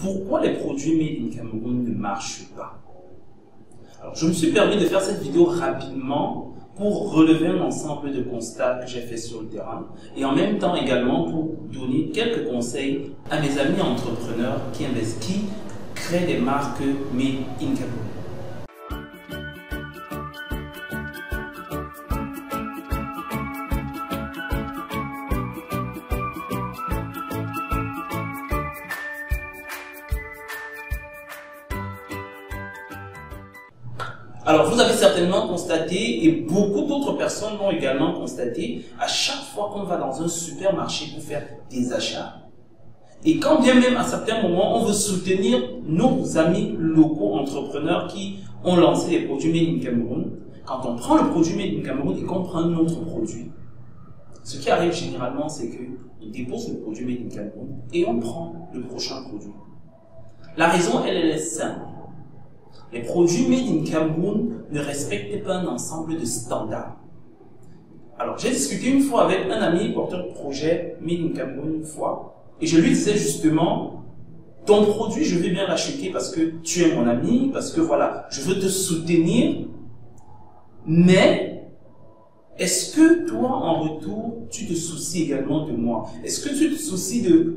pourquoi les produits made in Cameroun ne marchent pas? Alors, je me suis permis de faire cette vidéo rapidement pour relever un ensemble de constats que j'ai fait sur le terrain et en même temps également pour donner quelques conseils à mes amis entrepreneurs qui investissent, qui créent des marques made in Cameroun. Alors, vous avez certainement constaté, et beaucoup d'autres personnes l'ont également constaté, à chaque fois qu'on va dans un supermarché pour faire des achats, et quand bien même à certains moments, on veut soutenir nos amis locaux entrepreneurs qui ont lancé des produits made in Cameroun, quand on prend le produit made in Cameroun et qu'on prend un autre produit, ce qui arrive généralement, c'est qu'on dépose le produit made in Cameroun et on prend le prochain produit. La raison, elle est simple. Les produits made in Cameroun ne respectent pas un ensemble de standards. Alors, j'ai discuté une fois avec un ami porteur de projet made in Cameroun une fois, et je lui disais justement, ton produit, je vais bien l'acheter parce que tu es mon ami, parce que voilà, je veux te soutenir, mais est-ce que toi, en retour, tu te soucies également de moi? Est-ce que tu te soucies de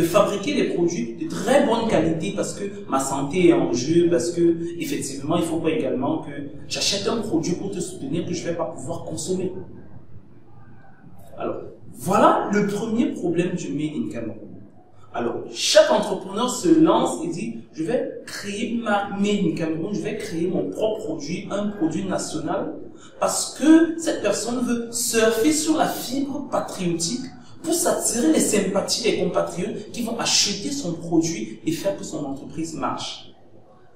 fabriquer des produits de très bonne qualité parce que ma santé est en jeu, parce que effectivement, il ne faut pas également que j'achète un produit pour te soutenir que je ne vais pas pouvoir consommer? Alors, voilà le premier problème du Made in Cameroun. Alors, chaque entrepreneur se lance et dit, je vais créer ma Made in Cameroun, je vais créer mon propre produit, un produit national, parce que cette personne veut surfer sur la fibre patriotique pour s'attirer les sympathies des compatriotes qui vont acheter son produit et faire que son entreprise marche.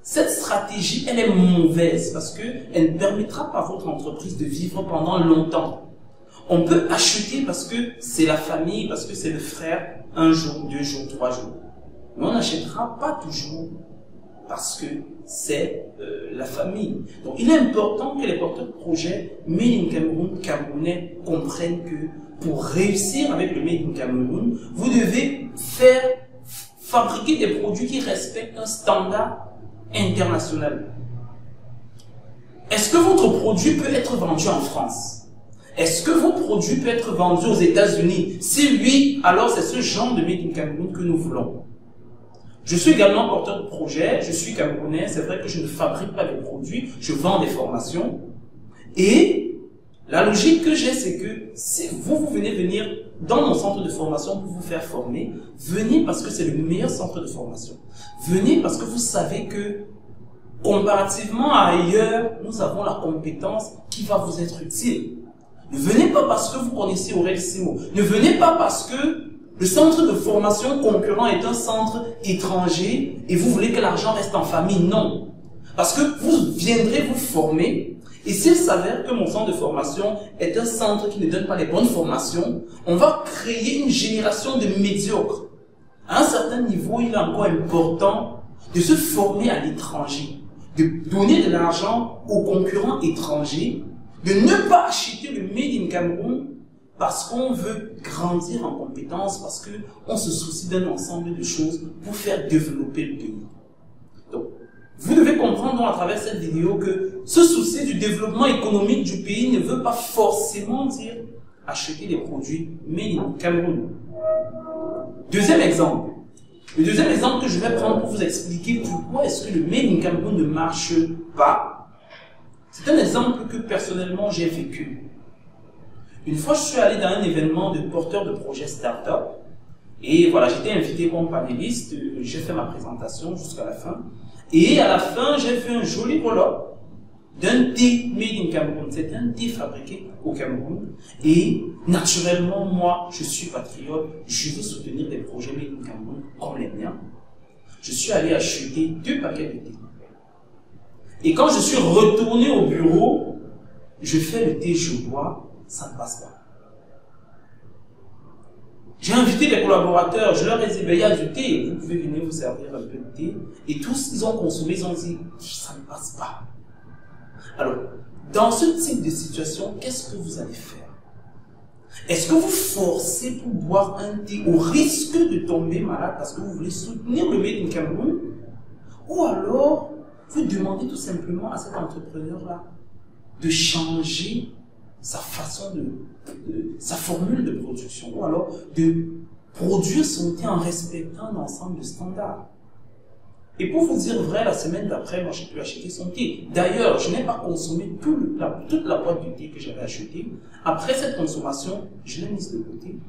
Cette stratégie, elle est mauvaise parce qu'elle ne permettra pas à votre entreprise de vivre pendant longtemps. On peut acheter parce que c'est la famille, parce que c'est le frère, un jour, 2 jours, 3 jours. Mais on n'achètera pas toujours parce que c'est la famille. Donc il est important que les porteurs de projets Made in Cameroun, camerounais, comprennent que pour réussir avec le Made in Cameroun, vous devez fabriquer des produits qui respectent un standard international. Est-ce que votre produit peut être vendu en France? Est-ce que vos produits peuvent être vendus aux États-Unis? Si oui, alors c'est ce genre de Made in Cameroun que nous voulons. Je suis également porteur de projet, je suis camerounais, c'est vrai que je ne fabrique pas des produits, je vends des formations. Et la logique que j'ai, c'est que si vous venez venir dans mon centre de formation pour vous faire former, venez parce que c'est le meilleur centre de formation. Venez parce que vous savez que comparativement à ailleurs, nous avons la compétence qui va vous être utile. Ne venez pas parce que vous connaissez Aurel Simo. Ne venez pas parce que le centre de formation concurrent est un centre étranger et vous voulez que l'argent reste en famille. Non. Parce que vous viendrez vous former et s'il s'avère que mon centre de formation est un centre qui ne donne pas les bonnes formations, on va créer une génération de médiocres. À un certain niveau, il est encore important de se former à l'étranger, de donner de l'argent aux concurrents étrangers, de ne pas acheter le Made in Cameroun parce qu'on veut grandir en compétences, parce qu'on se soucie d'un ensemble de choses pour faire développer le pays. Donc, vous devez comprendre à travers cette vidéo que se soucier du développement économique du pays ne veut pas forcément dire acheter des produits Made in Cameroun. Deuxième exemple. Le deuxième exemple que je vais prendre pour vous expliquer pourquoi est-ce que le Made in Cameroun ne marche pas, c'est un exemple que personnellement j'ai vécu. Une fois, je suis allé dans un événement de porteurs de projets start-up et voilà, j'étais invité comme panéliste, j'ai fait ma présentation jusqu'à la fin et à la fin, j'ai fait un joli roll-up d'un thé made in Cameroun. C'est un thé fabriqué au Cameroun et naturellement, moi, je suis patriote, je veux soutenir des projets made in Cameroun comme les miens. Je suis allé acheter 2 paquets de thé. Et quand je suis retourné au bureau, je fais le thé, je bois, ça ne passe pas. J'ai invité des collaborateurs, je leur ai dit, ben, il y a du thé, vous pouvez venir vous servir un peu de thé. Et tous, ils ont consommé, ils ont dit, ça ne passe pas. Alors, dans ce type de situation, qu'est-ce que vous allez faire? Est-ce que vous forcez pour boire un thé au risque de tomber malade parce que vous voulez soutenir le Made in Cameroun? Ou alors, vous demandez tout simplement à cet entrepreneur-là de changer sa façon sa formule de production, ou alors de produire son thé en respectant l'ensemble de standards. Et pour vous dire vrai, la semaine d'après, moi j'ai pu acheter son thé. D'ailleurs, je n'ai pas consommé toute la boîte de thé que j'avais achetée. Après cette consommation, je l'ai mise de côté.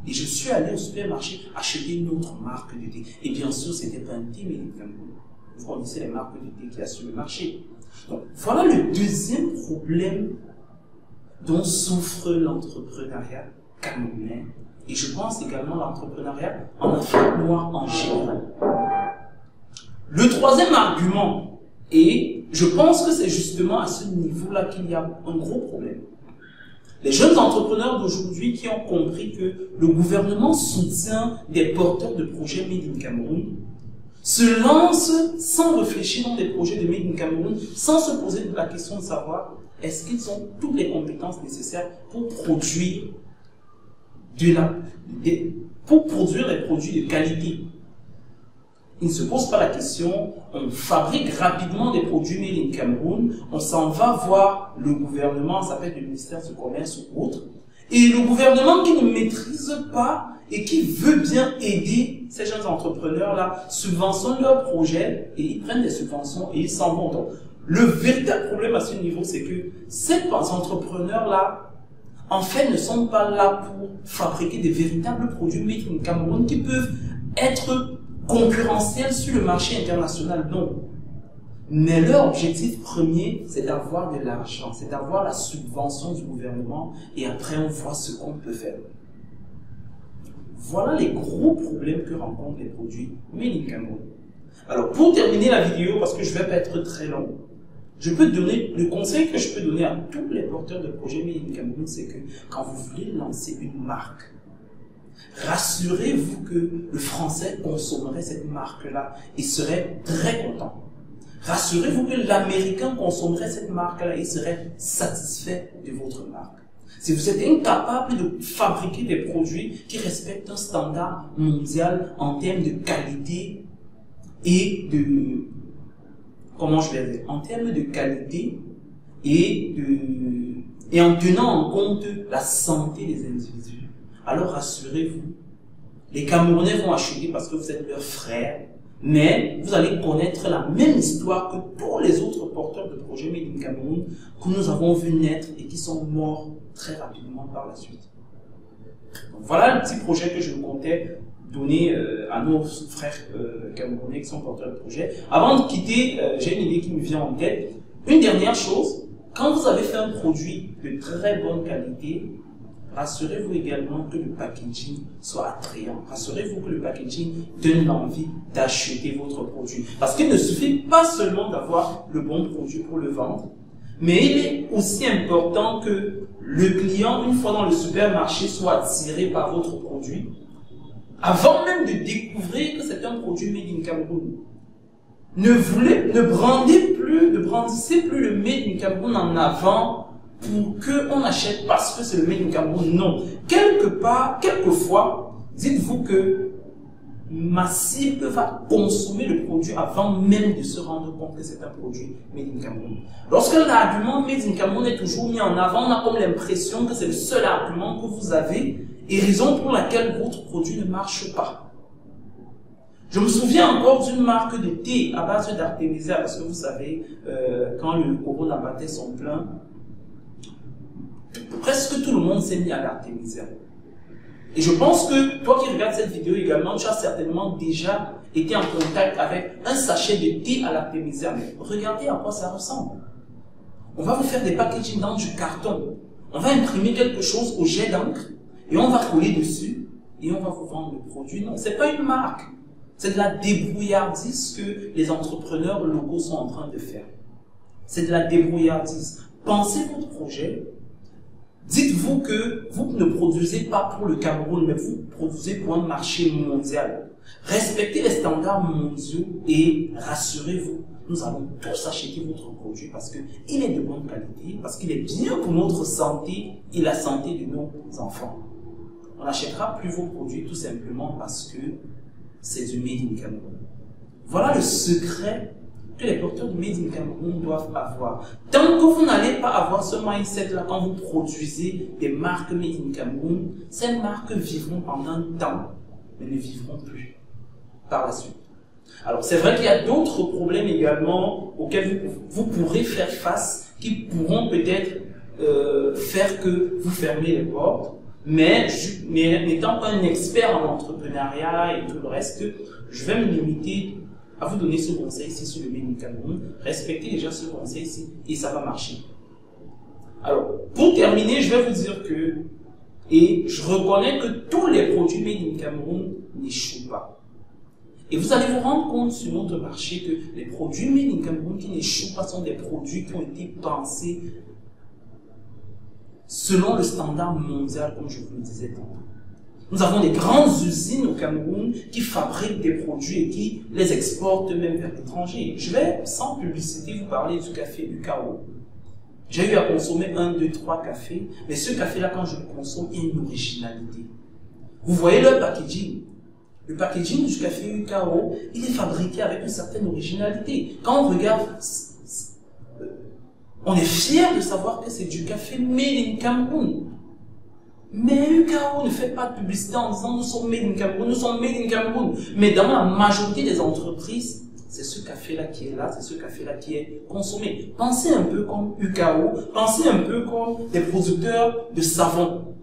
Et je suis allé au supermarché acheter une autre marque de thé. Et bien sûr, c'était pas un thé Made in Cameroun. Vous connaissez les marques de thé qu'il y a sur le marché. Donc, voilà le deuxième problème dont souffre l'entrepreneuriat camerounais. Et je pense également l'entrepreneuriat en Afrique noire en général. Le troisième argument, et je pense que c'est justement à ce niveau-là qu'il y a un gros problème. Les jeunes entrepreneurs d'aujourd'hui qui ont compris que le gouvernement soutient des porteurs de projets Made in Cameroun se lancent sans réfléchir dans des projets de Made in Cameroun, sans se poser la question de savoir est-ce qu'ils ont toutes les compétences nécessaires pour produire des produits de qualité. Ils ne se posent pas la question, on fabrique rapidement des produits Made in Cameroun, on s'en va voir le gouvernement, ça s'appelle le ministère du Commerce ou autre, et le gouvernement qui ne maîtrise pas et qui veut bien aider ces jeunes entrepreneurs-là, subventionne leurs projets et ils prennent des subventions et ils s'en vont. Donc, le véritable problème à ce niveau, c'est que ces entrepreneurs-là, en fait, ne sont pas là pour fabriquer des véritables produits Made in Cameroun qui peuvent être concurrentiels sur le marché international, non. Mais leur objectif premier, c'est d'avoir de l'argent, c'est d'avoir la subvention du gouvernement et après on voit ce qu'on peut faire. Voilà les gros problèmes que rencontrent les produits Made in Cameroun. Alors pour terminer la vidéo, parce que je ne vais pas être très long, je peux donner, le conseil que je peux donner à tous les porteurs de projets Made in Cameroun, c'est que quand vous voulez lancer une marque, rassurez-vous que le Français consommerait cette marque-là et serait très content. Rassurez-vous que l'Américain consommerait cette marque-là et serait satisfait de votre marque. Si vous êtes incapable de fabriquer des produits qui respectent un standard mondial en termes de qualité et de... Comment je vais dire? En termes de qualité et en tenant en compte la santé des individus, alors rassurez-vous, les Camerounais vont acheter parce que vous êtes leurs frères, mais vous allez connaître la même histoire que tous les autres porteurs de projets Made in Cameroun que nous avons vu naître et qui sont morts très rapidement par la suite. Donc voilà le petit projet que je comptais donner à nos frères camerounais qui sont porteurs de projets. Avant de quitter, j'ai une idée qui me vient en tête. Une dernière chose, quand vous avez fait un produit de très bonne qualité, rassurez-vous également que le packaging soit attrayant. Rassurez-vous que le packaging donne l'envie d'acheter votre produit. Parce qu'il ne suffit pas seulement d'avoir le bon produit pour le vendre, mais il est aussi important que le client, une fois dans le supermarché, soit attiré par votre produit, avant même de découvrir que c'est un produit Made in Cameroun. Ne brandissez plus le Made in Cameroun en avant pour qu'on achète parce que c'est le Made in Cameroun. Non. Quelquefois, dites-vous que ma cible va consommer le produit avant même de se rendre compte que c'est un produit Made in Cameroun. Lorsque l'argument Made in Cameroun est toujours mis en avant, on a comme l'impression que c'est le seul argument que vous avez et raison pour laquelle votre produit ne marche pas. Je me souviens encore d'une marque de thé à base d'artémisia, parce que vous savez, quand le corona battait son plein, presque tout le monde s'est mis à l'artémisia. Et je pense que toi qui regardes cette vidéo également, tu as certainement déjà été en contact avec un sachet de thé à l'artémisia. Mais regardez à quoi ça ressemble. On va vous faire des packaging dans du carton. On va imprimer quelque chose au jet d'encre et on va coller dessus et on va vous vendre le produit. Non, c'est pas une marque. C'est de la débrouillardise que les entrepreneurs locaux sont en train de faire. C'est de la débrouillardise. Pensez votre projet. Dites-vous que vous ne produisez pas pour le Cameroun, mais vous produisez pour un marché mondial. Respectez les standards mondiaux et rassurez-vous, nous allons tous acheter votre produit parce qu'il est de bonne qualité, parce qu'il est bien pour notre santé et la santé de nos enfants. On n'achètera plus vos produits tout simplement parce que c'est du Made in Cameroun. Voilà le secret que les porteurs de Made in Cameroun doivent avoir. Tant que vous n'allez pas avoir ce mindset-là quand vous produisez des marques Made in Cameroun, ces marques vivront pendant un temps, mais ne vivront plus par la suite. Alors c'est vrai qu'il y a d'autres problèmes également auxquels vous pourrez faire face, qui pourront peut-être faire que vous fermez les portes, mais n'étant pas un expert en entrepreneuriat et tout le reste, je vais me limiter à vous donner ce conseil ici sur le Made in Cameroun. Respectez déjà ce conseil ici et ça va marcher. Alors, pour terminer, je vais vous dire que, et je reconnais que tous les produits Made in Cameroun n'échouent pas. Et vous allez vous rendre compte sur notre marché que les produits Made in Cameroun qui n'échouent pas sont des produits qui ont été pensés selon le standard mondial, comme je vous le disais tantôt. Nous avons des grandes usines au Cameroun qui fabriquent des produits et qui les exportent même vers l'étranger. Je vais, sans publicité, vous parler du café UKO. J'ai eu à consommer 1, 2, 3 cafés, mais ce café-là, quand je le consomme, il y a une originalité. Vous voyez le packaging. Le packaging du café UKO, il est fabriqué avec une certaine originalité. Quand on regarde, on est fier de savoir que c'est du café made in Cameroun. Mais UKO ne fait pas de publicité en disant nous sommes made in Cameroun, nous sommes made in Cameroun. Mais dans la majorité des entreprises, c'est ce café-là qui est là, c'est ce café-là qui est consommé. Pensez un peu comme UKO, pensez un peu comme des producteurs de savon.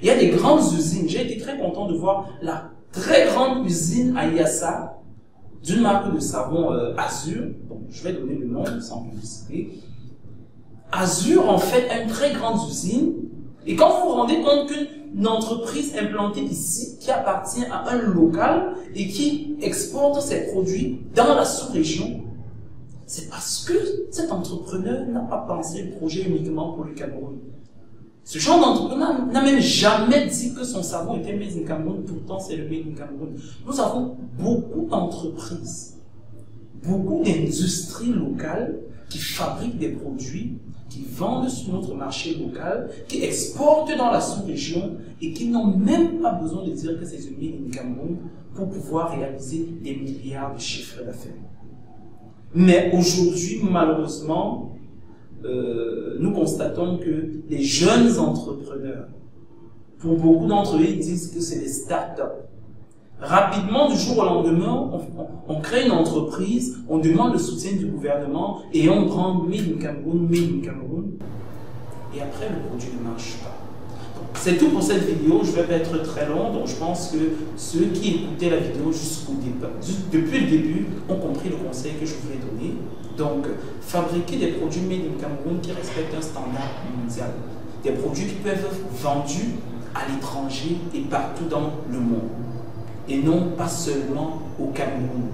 Il y a des grandes usines, j'ai été très content de voir la très grande usine à Yassa, d'une marque de savon Azur. Donc, je vais donner le nom sans publicité. Azur, en fait, a une très grande usine. Et quand vous vous rendez compte qu'une entreprise implantée ici, qui appartient à un local et qui exporte ses produits dans la sous-région, c'est parce que cet entrepreneur n'a pas pensé le projet uniquement pour le Cameroun. Ce genre d'entrepreneur n'a même jamais dit que son savon était made in Cameroun, pourtant c'est le made in Cameroun. Nous avons beaucoup d'entreprises, beaucoup d'industries locales qui fabriquent des produits, qui vendent sur notre marché local, qui exportent dans la sous-région et qui n'ont même pas besoin de dire que c'est du made in Cameroun pour pouvoir réaliser des milliards de chiffres d'affaires. Mais aujourd'hui, malheureusement, nous constatons que les jeunes entrepreneurs, pour beaucoup d'entre eux, ils disent que c'est des start-up. Rapidement, du jour au lendemain, on crée une entreprise, on demande le soutien du gouvernement et on prend Made in Cameroun, Made in Cameroun. Et après, le produit ne marche pas. C'est tout pour cette vidéo, je vais pas être très long, donc je pense que ceux qui écoutaient la vidéo jusqu'au départ, depuis le début, ont compris le conseil que je vous ai donné. Donc, fabriquer des produits Made in Cameroun qui respectent un standard mondial. Des produits qui peuvent être vendus à l'étranger et partout dans le monde. Et non pas seulement au Cameroun.